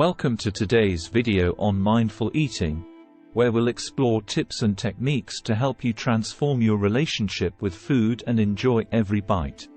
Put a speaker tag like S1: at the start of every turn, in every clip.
S1: Welcome to today's video on mindful eating, where we'll explore tips and techniques to help you transform your relationship with food and enjoy every bite.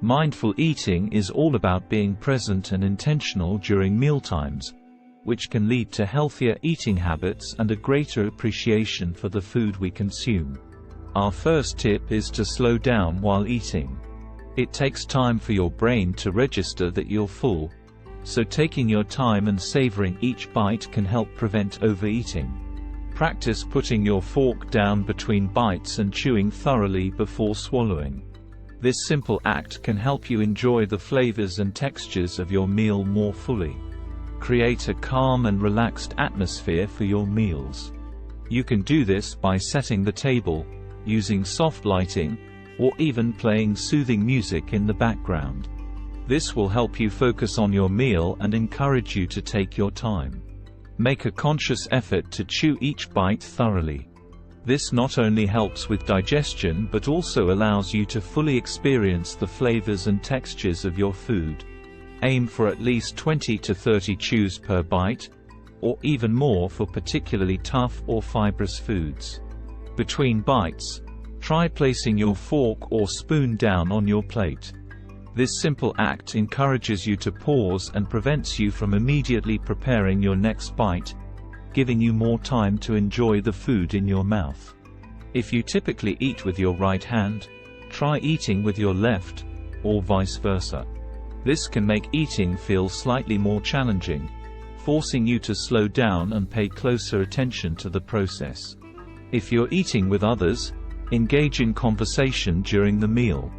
S1: Mindful eating is all about being present and intentional during mealtimes, which can lead to healthier eating habits and a greater appreciation for the food we consume. Our first tip is to slow down while eating. It takes time for your brain to register that you're full, so taking your time and savoring each bite can help prevent overeating. Practice putting your fork down between bites and chewing thoroughly before swallowing. This simple act can help you enjoy the flavors and textures of your meal more fully. Create a calm and relaxed atmosphere for your meals. You can do this by setting the table, using soft lighting, or even playing soothing music in the background. This will help you focus on your meal and encourage you to take your time. Make a conscious effort to chew each bite thoroughly. This not only helps with digestion but also allows you to fully experience the flavors and textures of your food. Aim for at least 20 to 30 chews per bite, or even more for particularly tough or fibrous foods. Between bites, try placing your fork or spoon down on your plate. This simple act encourages you to pause and prevents you from immediately preparing your next bite, giving you more time to enjoy the food in your mouth. If you typically eat with your right hand, try eating with your left, or vice versa. This can make eating feel slightly more challenging, forcing you to slow down and pay closer attention to the process. If you're eating with others, engage in conversation during the meal.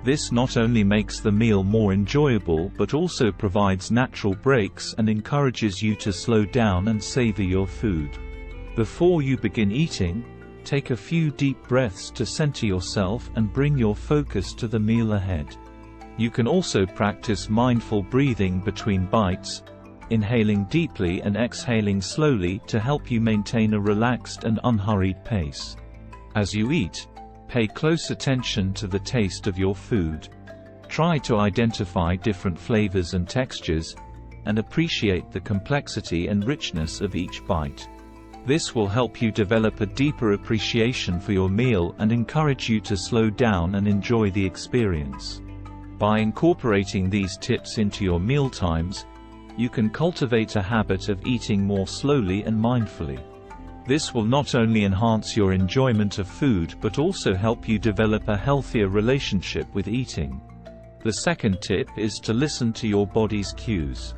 S1: This not only makes the meal more enjoyable but also provides natural breaks and encourages you to slow down and savor your food. Before you begin eating, take a few deep breaths to center yourself and bring your focus to the meal ahead. You can also practice mindful breathing between bites, inhaling deeply and exhaling slowly to help you maintain a relaxed and unhurried pace. As you eat, pay close attention to the taste of your food. Try to identify different flavors and textures, and appreciate the complexity and richness of each bite. This will help you develop a deeper appreciation for your meal and encourage you to slow down and enjoy the experience. By incorporating these tips into your mealtimes, you can cultivate a habit of eating more slowly and mindfully. This will not only enhance your enjoyment of food but also help you develop a healthier relationship with eating. The second tip is to listen to your body's cues.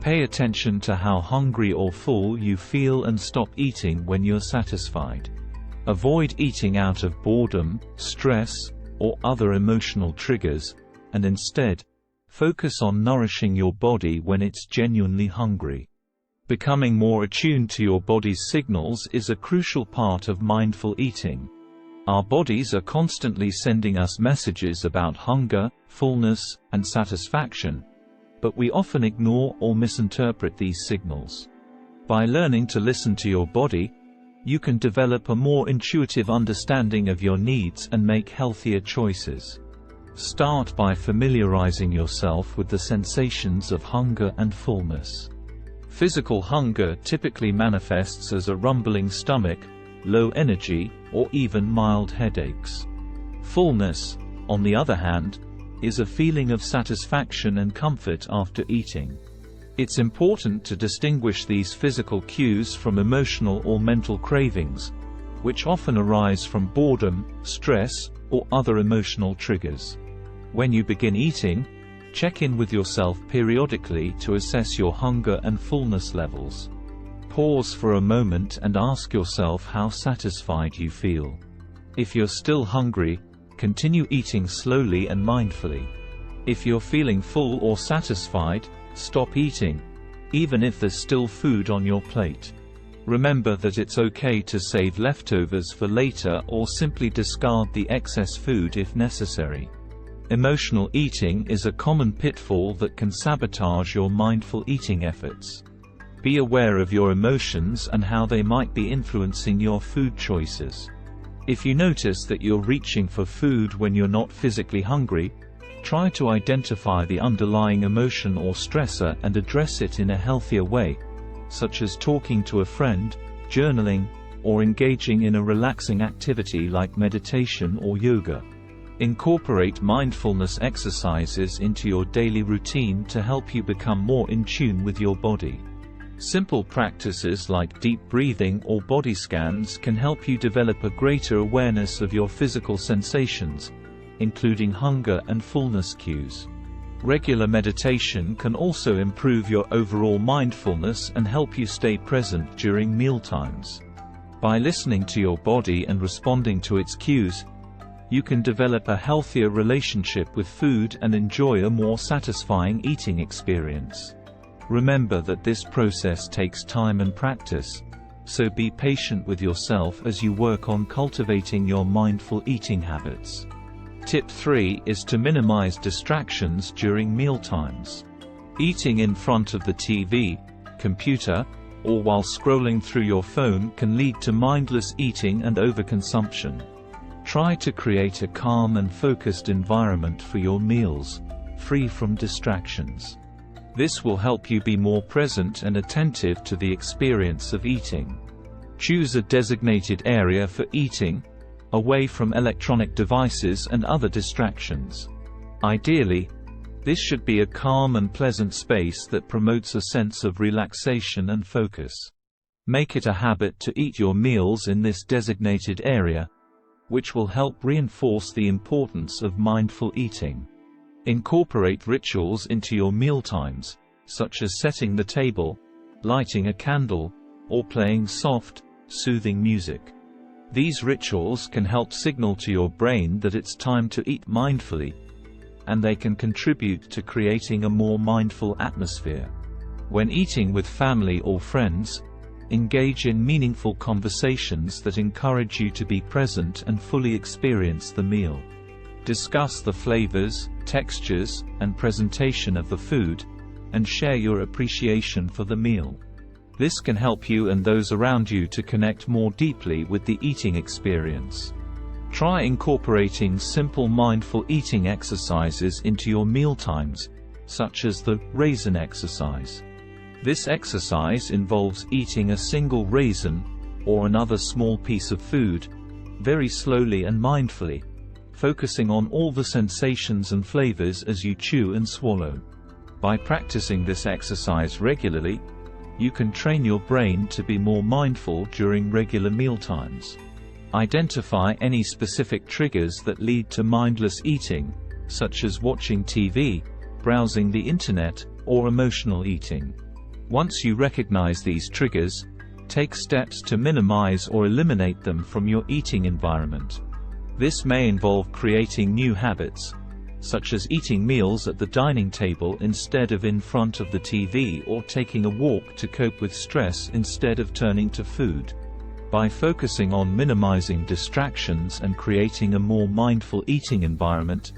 S1: Pay attention to how hungry or full you feel and stop eating when you're satisfied. Avoid eating out of boredom, stress, or other emotional triggers, and instead, focus on nourishing your body when it's genuinely hungry. Becoming more attuned to your body's signals is a crucial part of mindful eating. Our bodies are constantly sending us messages about hunger, fullness, and satisfaction, but we often ignore or misinterpret these signals. By learning to listen to your body, you can develop a more intuitive understanding of your needs and make healthier choices. Start by familiarizing yourself with the sensations of hunger and fullness. Physical hunger typically manifests as a rumbling stomach, low energy, or even mild headaches. Fullness, on the other hand, is a feeling of satisfaction and comfort after eating. It's important to distinguish these physical cues from emotional or mental cravings, which often arise from boredom, stress, or other emotional triggers. When you begin eating, check in with yourself periodically to assess your hunger and fullness levels. Pause for a moment and ask yourself how satisfied you feel. If you're still hungry, continue eating slowly and mindfully. If you're feeling full or satisfied, stop eating, even if there's still food on your plate. Remember that it's okay to save leftovers for later or simply discard the excess food if necessary. Emotional eating is a common pitfall that can sabotage your mindful eating efforts. Be aware of your emotions and how they might be influencing your food choices. If you notice that you're reaching for food when you're not physically hungry, Try to identify the underlying emotion or stressor and address it in a healthier way, such as talking to a friend, journaling, or engaging in a relaxing activity like meditation or yoga. Incorporate mindfulness exercises into your daily routine to help you become more in tune with your body. Simple practices like deep breathing or body scans can help you develop a greater awareness of your physical sensations, including hunger and fullness cues. Regular meditation can also improve your overall mindfulness and help you stay present during mealtimes. By listening to your body and responding to its cues, you can develop a healthier relationship with food and enjoy a more satisfying eating experience. Remember that this process takes time and practice, so be patient with yourself as you work on cultivating your mindful eating habits. Tip 3 is to minimize distractions during mealtimes. Eating in front of the TV, computer, or while scrolling through your phone can lead to mindless eating and overconsumption. Try to create a calm and focused environment for your meals, free from distractions. This will help you be more present and attentive to the experience of eating. Choose a designated area for eating, away from electronic devices and other distractions. Ideally, this should be a calm and pleasant space that promotes a sense of relaxation and focus. Make it a habit to eat your meals in this designated area, which will help reinforce the importance of mindful eating. Incorporate rituals into your mealtimes, such as setting the table, lighting a candle, or playing soft, soothing music. These rituals can help signal to your brain that it's time to eat mindfully, and they can contribute to creating a more mindful atmosphere. When eating with family or friends, engage in meaningful conversations that encourage you to be present and fully experience the meal. Discuss the flavors, textures, and presentation of the food, and share your appreciation for the meal. This can help you and those around you to connect more deeply with the eating experience. Try incorporating simple mindful eating exercises into your mealtimes, such as the raisin exercise. This exercise involves eating a single raisin, or another small piece of food, very slowly and mindfully, focusing on all the sensations and flavors as you chew and swallow. By practicing this exercise regularly, you can train your brain to be more mindful during regular mealtimes. Identify any specific triggers that lead to mindless eating, such as watching TV, browsing the internet, or emotional eating. Once you recognize these triggers, take steps to minimize or eliminate them from your eating environment. This may involve creating new habits, such as eating meals at the dining table instead of in front of the TV, or taking a walk to cope with stress instead of turning to food. By focusing on minimizing distractions and creating a more mindful eating environment,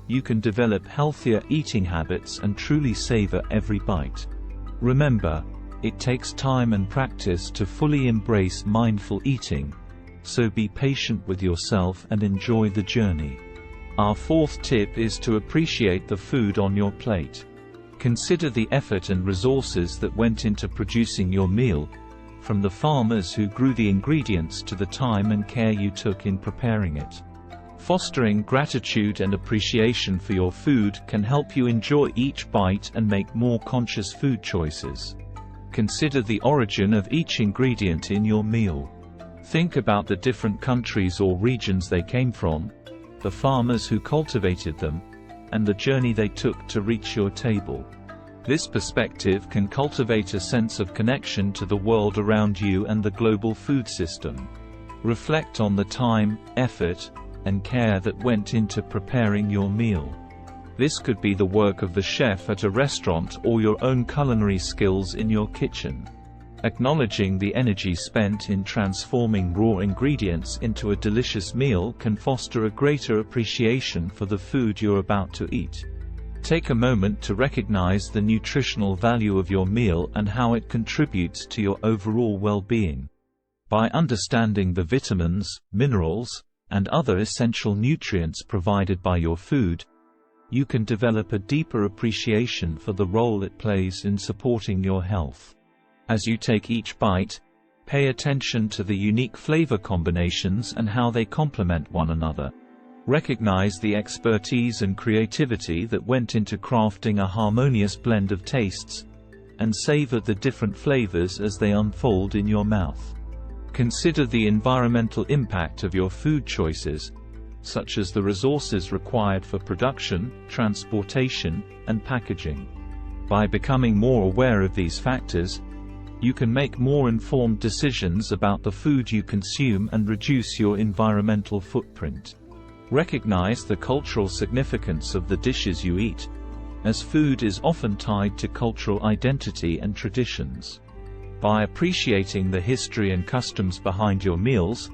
S1: you can develop healthier eating habits and truly savor every bite. Remember, it takes time and practice to fully embrace mindful eating, so be patient with yourself and enjoy the journey. Our fourth tip is to appreciate the food on your plate. Consider the effort and resources that went into producing your meal, from the farmers who grew the ingredients to the time and care you took in preparing it. Fostering gratitude and appreciation for your food can help you enjoy each bite and make more conscious food choices. Consider the origin of each ingredient in your meal. Think about the different countries or regions they came from, the farmers who cultivated them, and the journey they took to reach your table. This perspective can cultivate a sense of connection to the world around you and the global food system. Reflect on the time, effort, and care that went into preparing your meal. This could be the work of the chef at a restaurant or your own culinary skills in your kitchen. Acknowledging the energy spent in transforming raw ingredients into a delicious meal can foster a greater appreciation for the food you're about to eat. Take a moment to recognize the nutritional value of your meal and how it contributes to your overall well-being. By understanding the vitamins, minerals, and other essential nutrients provided by your food, you can develop a deeper appreciation for the role it plays in supporting your health. As you take each bite, pay attention to the unique flavor combinations and how they complement one another. Recognize the expertise and creativity that went into crafting a harmonious blend of tastes, and savor the different flavors as they unfold in your mouth. Consider the environmental impact of your food choices, such as the resources required for production, transportation, and packaging. By becoming more aware of these factors, you can make more informed decisions about the food you consume and reduce your environmental footprint. Recognize the cultural significance of the dishes you eat, as food is often tied to cultural identity and traditions. By appreciating the history and customs behind your meals,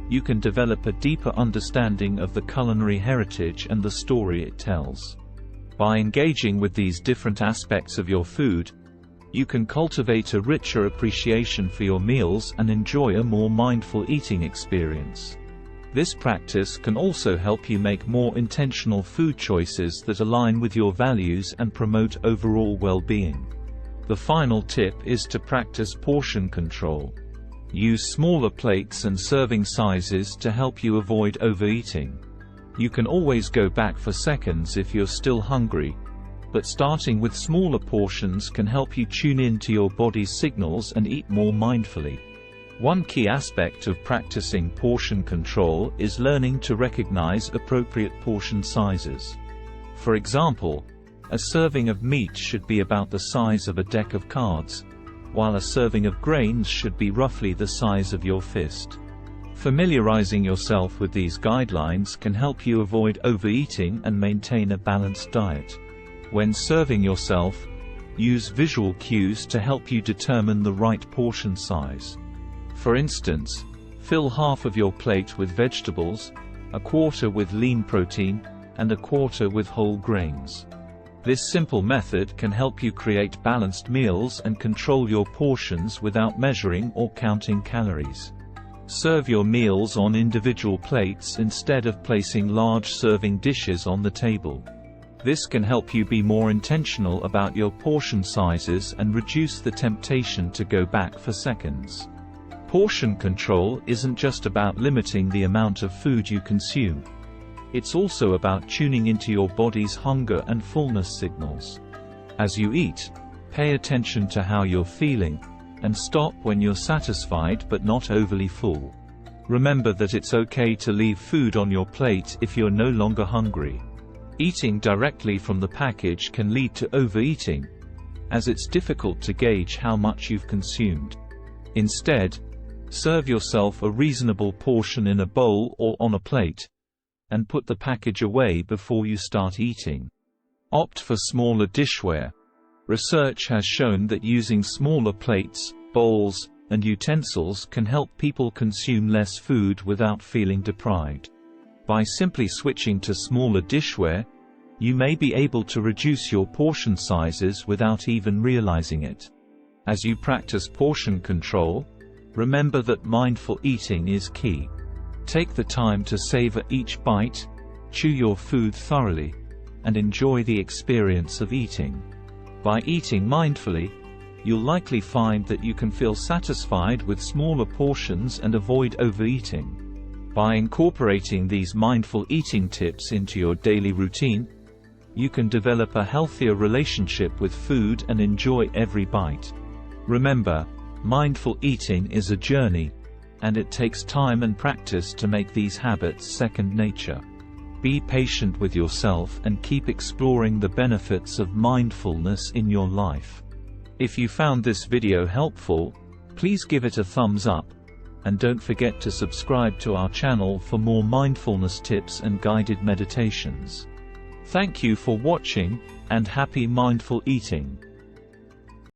S1: you can develop a deeper understanding of the culinary heritage and the story it tells. By engaging with these different aspects of your food, you can cultivate a richer appreciation for your meals and enjoy a more mindful eating experience. This practice can also help you make more intentional food choices that align with your values and promote overall well-being. The final tip is to practice portion control. Use smaller plates and serving sizes to help you avoid overeating. You can always go back for seconds if you're still hungry, but starting with smaller portions can help you tune in to your body's signals and eat more mindfully. One key aspect of practicing portion control is learning to recognize appropriate portion sizes. For example, a serving of meat should be about the size of a deck of cards, while a serving of grains should be roughly the size of your fist. Familiarizing yourself with these guidelines can help you avoid overeating and maintain a balanced diet. When serving yourself, use visual cues to help you determine the right portion size. For instance, fill half of your plate with vegetables, a quarter with lean protein, and a quarter with whole grains. This simple method can help you create balanced meals and control your portions without measuring or counting calories. Serve your meals on individual plates instead of placing large serving dishes on the table. This can help you be more intentional about your portion sizes and reduce the temptation to go back for seconds. Portion control isn't just about limiting the amount of food you consume. It's also about tuning into your body's hunger and fullness signals. As you eat, pay attention to how you're feeling, and stop when you're satisfied but not overly full. Remember that it's okay to leave food on your plate if you're no longer hungry. Eating directly from the package can lead to overeating, as it's difficult to gauge how much you've consumed. Instead, serve yourself a reasonable portion in a bowl or on a plate, and put the package away before you start eating. Opt for smaller dishware. Research has shown that using smaller plates, bowls, and utensils can help people consume less food without feeling deprived. By simply switching to smaller dishware, you may be able to reduce your portion sizes without even realizing it. As you practice portion control, remember that mindful eating is key. Take the time to savor each bite, chew your food thoroughly, and enjoy the experience of eating. By eating mindfully, you'll likely find that you can feel satisfied with smaller portions and avoid overeating. By incorporating these mindful eating tips into your daily routine, you can develop a healthier relationship with food and enjoy every bite. Remember, mindful eating is a journey, and it takes time and practice to make these habits second nature. Be patient with yourself and keep exploring the benefits of mindfulness in your life. If you found this video helpful, please give it a thumbs up, and don't forget to subscribe to our channel for more mindfulness tips and guided meditations. Thank you for watching, and happy mindful eating.